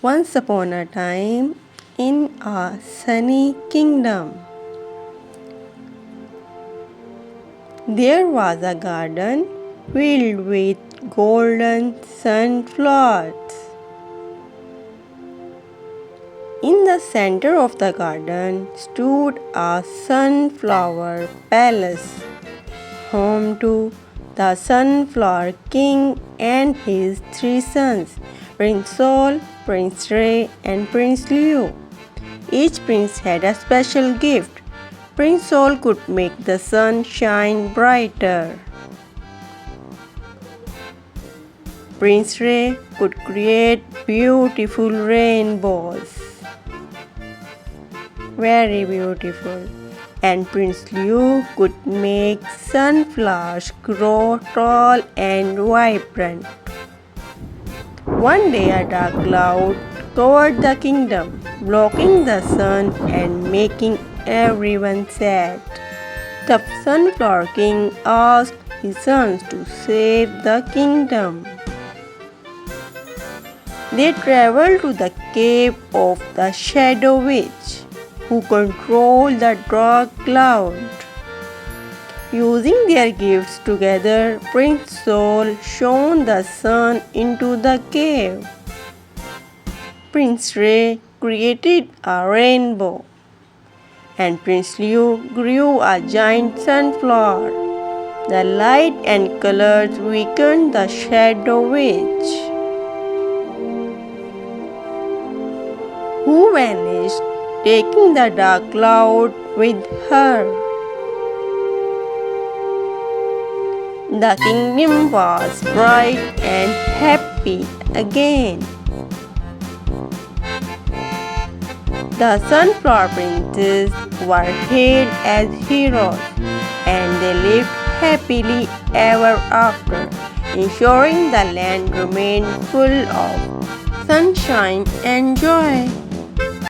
Once upon a time, in a sunny kingdom, there was a garden filled with golden sunflowers. In the center of the garden stood a sunflower palace, home to the Sunflower King and his 3 sons, Prince Sol, Prince Ray, and Prince Leo. Each prince had a special gift. Prince Sol could make the sun shine brighter. Prince Ray could create beautiful rainbows. Very beautiful. And Prince Leo could make sunflowers grow tall and vibrant. One day a dark cloud covered the kingdom, blocking the sun and making everyone sad. The Sunflower King asked his sons to save the kingdom. They traveled to the cave of the Shadow Witch, who controlled the dark cloud. Using their gifts together, Prince Sol shone the sun into the cave. Prince Ray created a rainbow, and Prince Leo grew a giant sunflower. The light and colors weakened the Shadow Witch, who vanished, taking the dark cloud with her. The kingdom was bright and happy again. The Sunflower Princes were hailed as heroes, and they lived happily ever after, ensuring the land remained full of sunshine and joy.